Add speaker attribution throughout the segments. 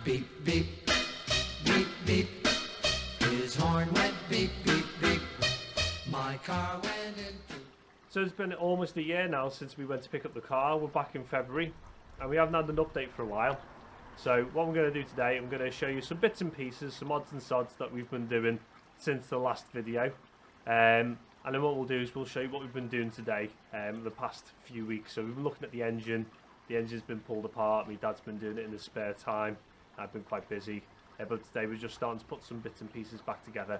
Speaker 1: beep, beep, beep, beep. His horn went beep, beep, beep. My car went into...
Speaker 2: So it's been almost a year now since we went to pick up the car. We're back in February and we haven't had an update for a while. So what I'm going to do today, I'm going to show you some bits and pieces, some odds and sods that we've been doing since the last video. And then what we'll do is we'll show you what we've been doing today, the past few weeks. So we've been looking at the engine. The engine's been pulled apart. My dad's been doing it in his spare time. I've been quite busy. But today we're just starting to put some bits and pieces back together.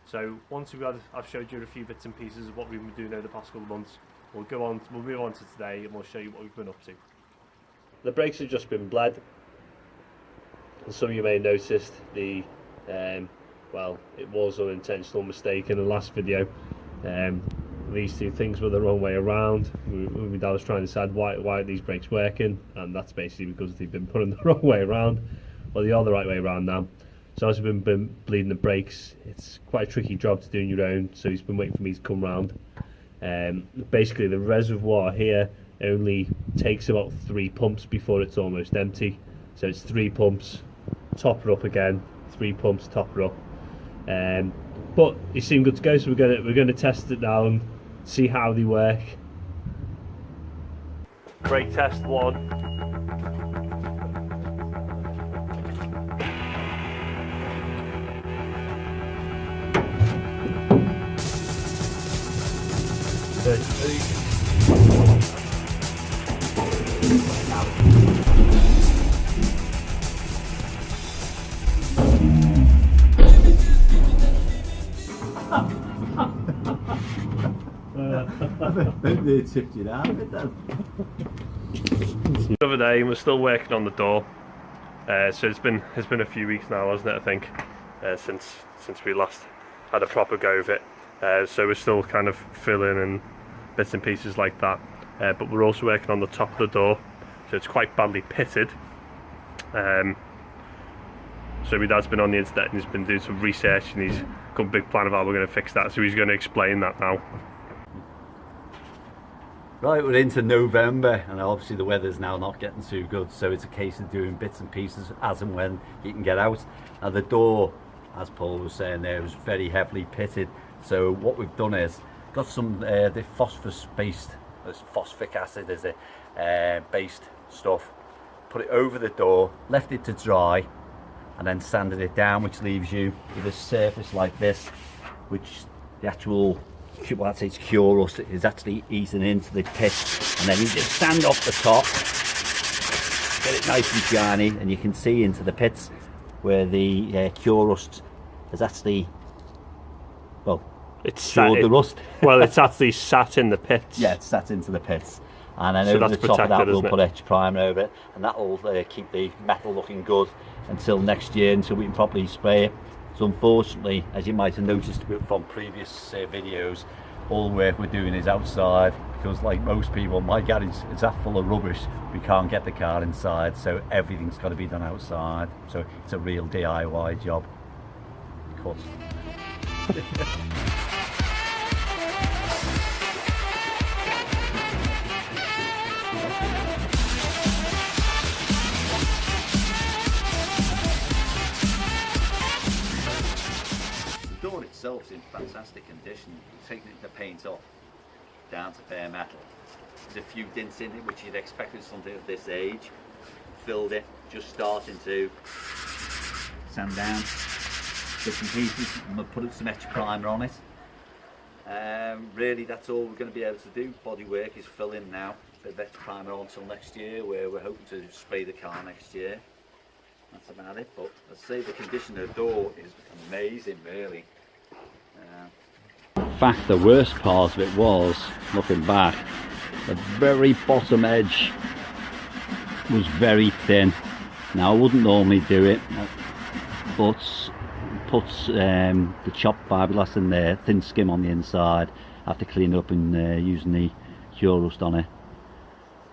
Speaker 2: So once I've showed you a few bits and pieces of what we've been doing over the past couple of months, we'll move on to today and we'll show you what we've been up to. The brakes have just been bled. And some of you may have noticed the, well, it was an unintentional mistake in the last video. These two things were the wrong way around. My dad was trying to decide why are these brakes working, and that's basically because they've been put in the wrong way around. Well, they are the right way around now. So as we've been bleeding the brakes, it's quite a tricky job to do on your own, so he's been waiting for me to come round. Basically the reservoir here only takes about 3 pumps before it's almost empty. So it's 3 pumps, top her up again, 3 pumps, top her up. But they seem good to go, so we're gonna test it now and see how they work. Brake test 1.
Speaker 3: They tipped you down a bit then.
Speaker 2: The other day, we're still working on the door. So it's been a few weeks now, hasn't it? I think since we last had a proper go of it. So we're still kind of filling and bits and pieces like that. But we're also working on the top of the door, so it's quite badly pitted. So my dad's been on the internet and he's been doing some research and he's got a big plan of how we're going to fix that. So he's going to explain that now.
Speaker 3: Right, we're into November and obviously the weather's now not getting too good, so it's a case of doing bits and pieces as and when you can get out. Now the door, as Paul was saying there, was very heavily pitted. So what we've done is got some the phosphorus-based, there's phosphoric acid is it, based stuff, put it over the door, left it to dry, and then sanded it down, which leaves you with a surface like this, which the actual, well, I'd say it's cure rust, is actually eating into the pit, and then you just sand off the top, get it nice and shiny, and you can see into the pits where the cure rust is actually, well,
Speaker 2: It's
Speaker 3: cured the rust.
Speaker 2: Well, it's actually sat in the pits.
Speaker 3: Yeah, it's sat into the pits, and then
Speaker 2: So
Speaker 3: over
Speaker 2: that's
Speaker 3: the top of that
Speaker 2: protected,
Speaker 3: we'll
Speaker 2: isn't
Speaker 3: put edge primer over it, and that will keep the metal looking good until next year, until we can properly spray it. So unfortunately, as you might have noticed from previous videos, all the work we're doing is outside, because like most people, my garage is that full of rubbish, we can't get the car inside, so everything's got to be done outside. So it's a real DIY job. Of course. The door itself is in fantastic condition. Taking the paint off down to bare metal. There's a few dents in it which you'd expect with something of this age. Filled it, just starting to sand down bits and pieces. I'm going to put some etch primer on it. Really that's all we're going to be able to do. Bodywork is fill in now. Bit of etch primer on until next year, where we're hoping to spray the car next year. That's about it, but I'd say the condition of the door is amazing really. In fact, the worst part of it was, looking back, the very bottom edge was very thin. Now I wouldn't normally do it, but put the chopped fiberglass in there, thin skim on the inside, have to clean it up and using the cure rust on it,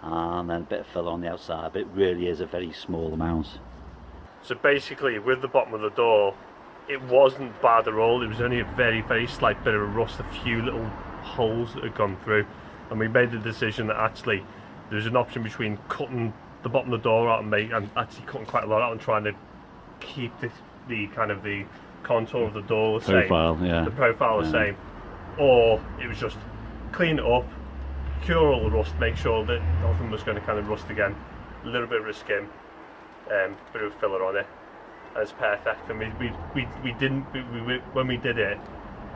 Speaker 3: and then a bit of filler on the outside, but it really is a very small amount.
Speaker 2: So basically, with the bottom of the door, it wasn't bad at all. It was only a very, very slight bit of a rust, a few little holes that had gone through, and we made the decision that actually there was an option between cutting the bottom of the door out and actually cutting quite a lot out and trying to keep the kind of the contour of the door the same, the profile the same, or it was just clean it up, cure all the rust, make sure that nothing was going to kind of rust again, a little bit of a skim, bit of filler on it, and it's perfect. And we didn't when we did it,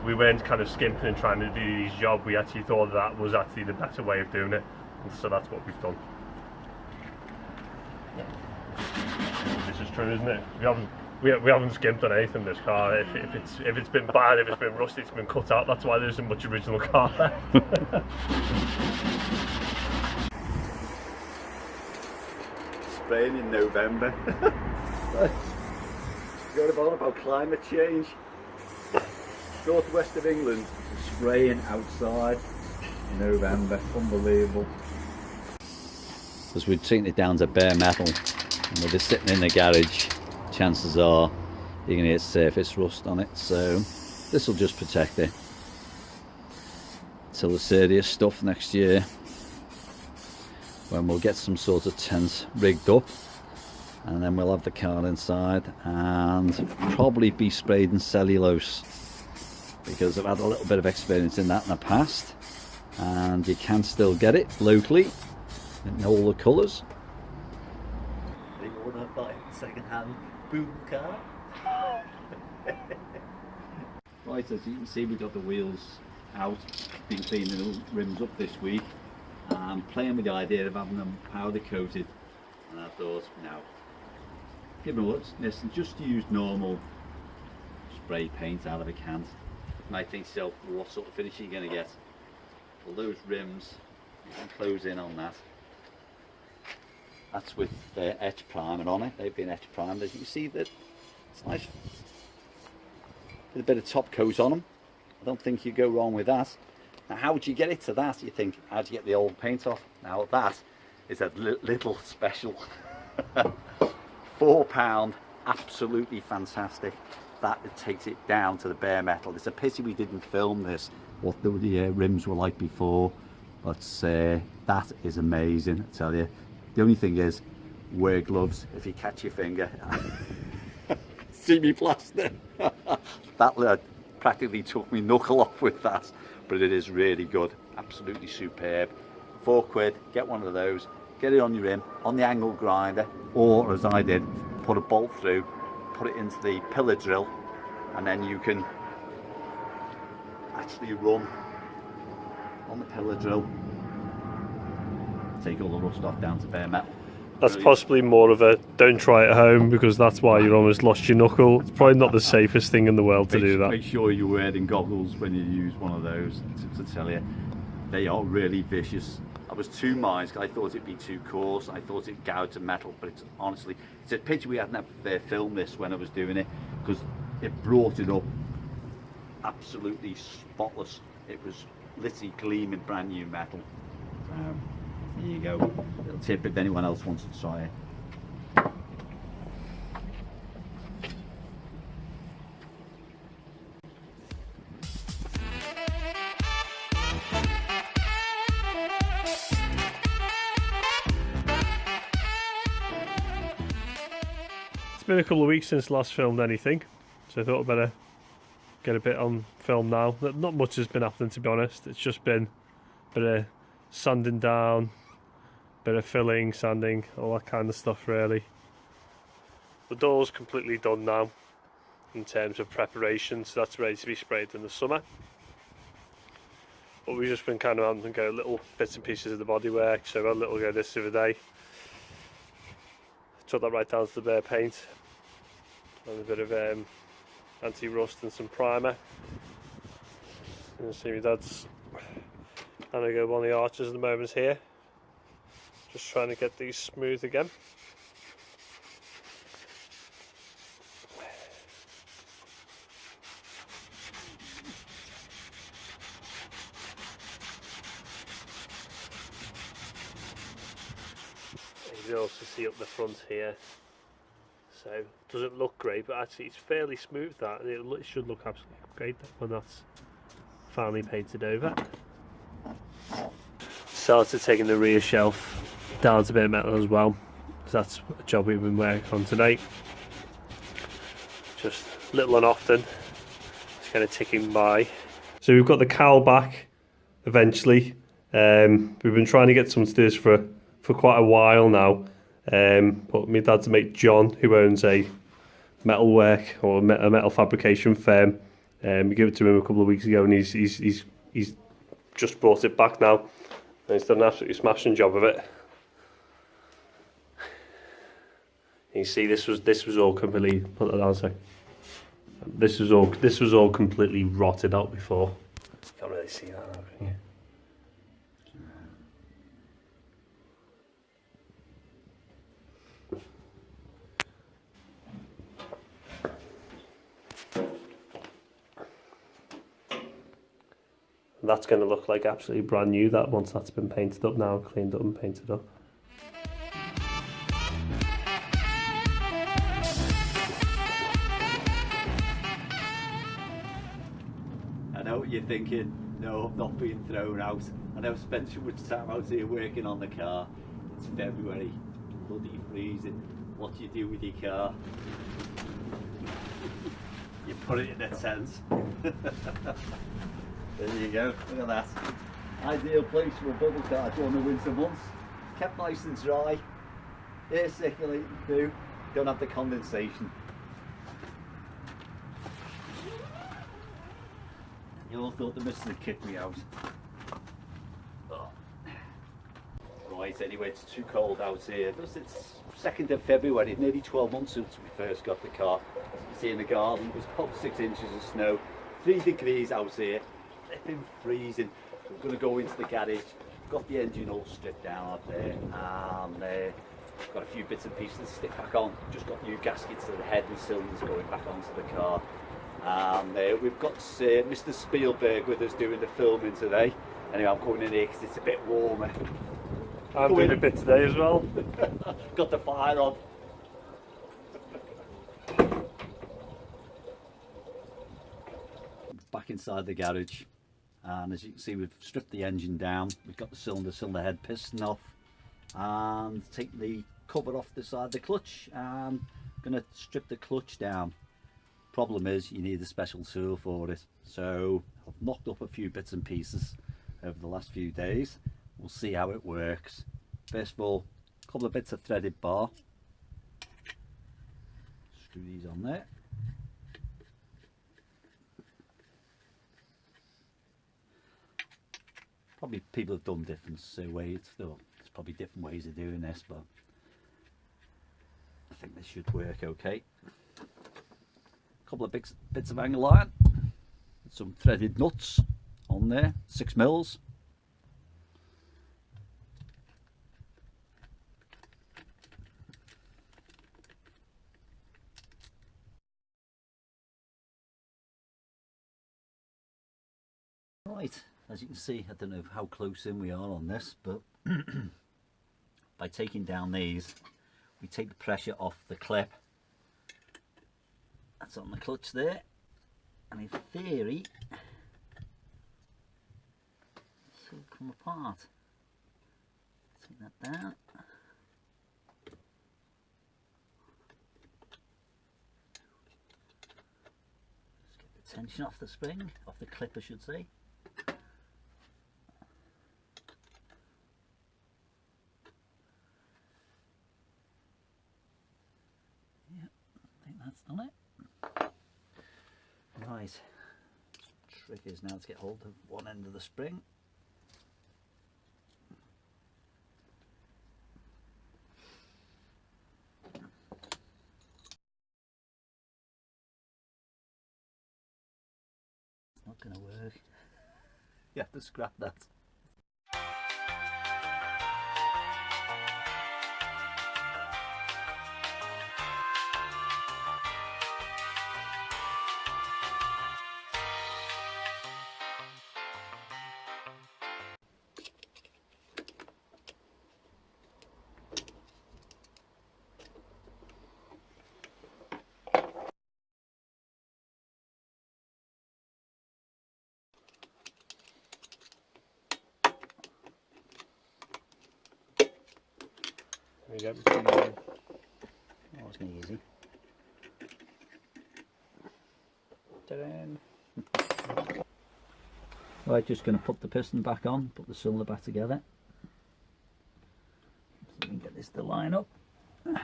Speaker 2: we weren't kind of skimping and trying to do these jobs. We actually thought that was actually the better way of doing it, and so that's what we've done. This is true, isn't it? We haven't skimped on anything in this car. If it's been bad, if it's been rusty, it's been cut out. That's why there isn't much original car left.
Speaker 3: Spraying in November. Forgot about climate change. Northwest of England, spraying outside in November. Unbelievable. As we'd taken it down to bare metal, and with it sitting in the garage, chances are you're going to get surface rust on it, so this will just protect it till the serious stuff next year, when we'll get some sort of tent rigged up, and then we'll have the car inside and probably be sprayed in cellulose, because I've had a little bit of experience in that in the past, and you can still get it locally in all the colours. You want to buy second-hand boom car? Right, as you can see, we've got the wheels out, been cleaning the rims up this week, and playing with the idea of having them powder coated, and I thought, no, give me what, listen, just use normal spray paint out of a can. You might think yourself, what sort of finish are you going to get? Well, those rims, you can close in on that. That's with the etch primer on it. They've been etch primed. As you can see, that it's nice with a bit of top coat on them. I don't think you go wrong with that. Now, how would you get it to that? You think, how do you get the old paint off? Now, that is a little special £4, absolutely fantastic. That it takes it down to the bare metal. It's a pity we didn't film this, what the rims were like before, but that is amazing, I tell you. The only thing is, wear gloves if you catch your finger. See me plaster. That practically took me knuckle off with that, but it is really good, absolutely superb. £4, get one of those, get it on your rim, on the angle grinder, or as I did, put a bolt through, put it into the pillar drill, and then you can actually run on the pillar drill, take all the rust off down to bare metal.
Speaker 2: That's possibly more of a don't try it at home, because that's why you almost lost your knuckle. It's probably not the safest thing in the world to do that.
Speaker 3: Make sure you're wearing goggles when you use one of those, to tell you. They are really vicious. I was 2 miles, I thought it'd be too coarse, I thought it'd gouge the metal, but it's honestly, it's a pity we hadn't filmed this when I was doing it, because it brought it up absolutely spotless. It was literally gleaming brand new metal. There you go, little tip if anyone else wants to try it.
Speaker 2: It's been a couple of weeks since last filmed anything, so I thought I'd better get a bit on film now. Not much has been happening, to be honest. It's just been a bit of sanding down, bit of filling, sanding, all that kind of stuff really. The door's completely done now in terms of preparation, so that's ready to be sprayed in the summer. But we've just been kind of having to go little bits and pieces of the bodywork, so I had a little go this the other day. Took that right down to the bare paint and a bit of anti-rust and some primer. You can see my dad's having a go on the arches at the moment here, just trying to get these smooth again. You can also see up the front here, so it doesn't look great, but actually it's fairly smooth, that, and it should look absolutely great when that's finally painted over. Started taking the rear shelf down to bare metal as well, because that's a job we've been working on tonight. just little and often. It's kind of ticking by. So we've got the cowl back eventually. We've been trying to get some to this for quite a while now. But my dad's mate John, who owns a metalwork or a metal fabrication firm, we gave it to him a couple of weeks ago, and he's just brought it back now, and he's done an absolutely smashing job of it. You see, this was all completely, put that down a sec. This was all completely rotted out before. Can't really see that now, can you? That's going to look like absolutely brand new, that, once that's been painted up now, cleaned up and painted up.
Speaker 3: I know what you're thinking. No, I've not been thrown out. I never spent too much time out here working on the car. It's February, bloody freezing. What do you do with your car? You put it in a tent. There you go, look at that. Ideal place for a bubble car during the winter months. Kept nice and dry. Air circulating through. Don't have the condensation. You all thought the missus had kicked me out. Oh. Right, anyway, it's too cold out here. It's 2nd of February, nearly 12 months since we first got the car. You see in the garden, it was probably 6 inches of snow, 3 degrees out here. Flipping freezing. So we're going to go into the garage. Got the engine all stripped down up there, and got a few bits and pieces to stick back on. Just got new gaskets to the head and cylinders going back onto the car. And we've got Mr. Spielberg with us doing the filming today. Anyway, I'm coming in here because it's a bit warmer.
Speaker 2: I'm doing a bit today as well.
Speaker 3: Got the fire on. Back inside the garage, and as you can see, we've stripped the engine down. We've got the cylinder head piston off, and take the cover off the side of the clutch, and going to strip the clutch down. Problem is, you need a special tool for it, so I've knocked up a few bits and pieces over the last few days. We'll see how it works. First of all, a couple of bits of threaded bar. Screw these on there. Probably people have done different ways. There's probably different ways of doing this, but I think this should work okay. A couple of bits of angle iron, some threaded nuts on there, 6 mils. Right, as you can see, I don't know how close in we are on this, but by taking down these, we take the pressure off the clip that's on the clutch there, and in theory this will come apart. Take that down. Just get the tension off the spring, off the clip I should say. Yeah, I think that's done it. Right, trick is now to get hold of one end of the spring. It's not going to work. You have to scrap that.
Speaker 2: There you go.
Speaker 3: Oh, it's going to be easy. Right, just going to put the piston back on, put the cylinder back together. So we can get this to line up. There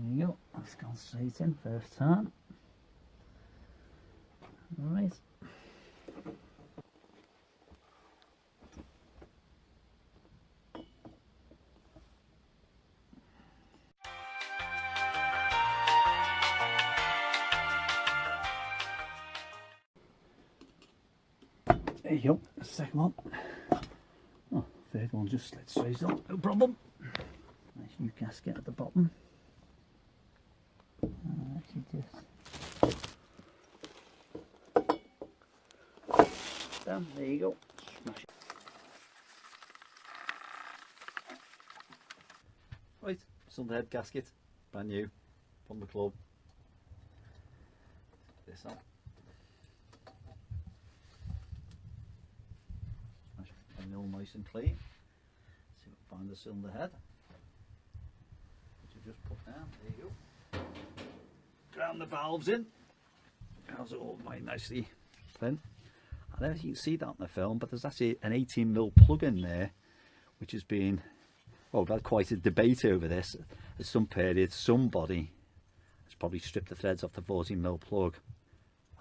Speaker 3: you go, that's gone straight in first time. Alright. There you go, the second one. Oh, third one just slid straight up, no problem. Nice new gasket at the bottom. Actually just down, there you go. Smash it. Right, cylinder head gasket, brand new, from the club. This up. Smash it all nice and clean. See if we can find the cylinder head. Which you just put down, there you go. Ground the valves in. Valves are all quite nicely thin. I don't know if you can see that in the film, but there's actually an 18mm plug in there, which has been, well, we've had quite a debate over this. At some period, somebody has probably stripped the threads off the 14mm plug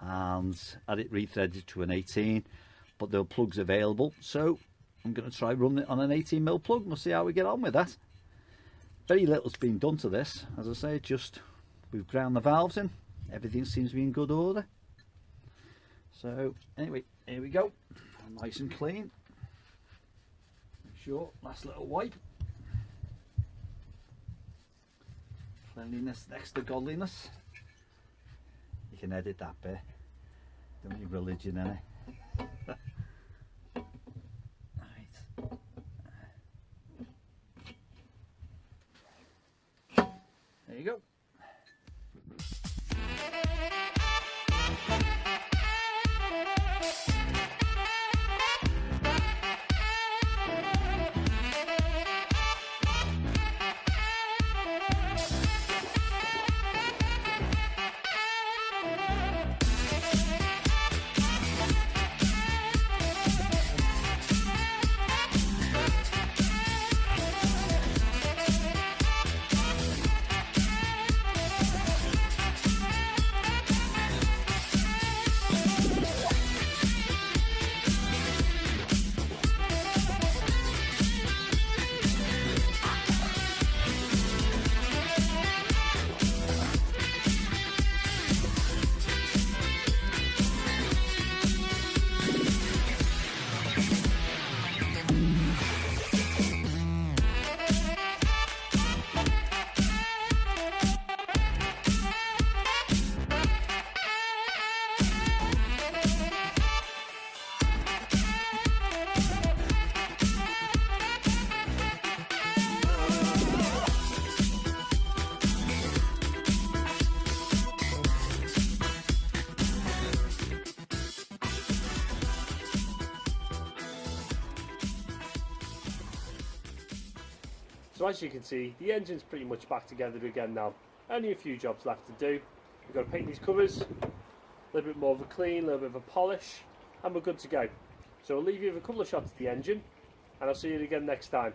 Speaker 3: and had it rethreaded to an 18, but there are plugs available, so I'm going to try running it on an 18mm plug. We'll see how we get on with that. Very little's been done to this, as I say, just we've ground the valves in, everything seems to be in good order. So anyway, here we go, nice and clean. Make sure, last little wipe. Cleanliness next to godliness. You can edit that bit, don't need religion in it. Right. There you go.
Speaker 2: So as you can see, the engine's pretty much back together again now. Only a few jobs left to do. We've got to paint these covers, a little bit more of a clean, a little bit of a polish, and we're good to go. So I'll leave you with a couple of shots of the engine, and I'll see you again next time.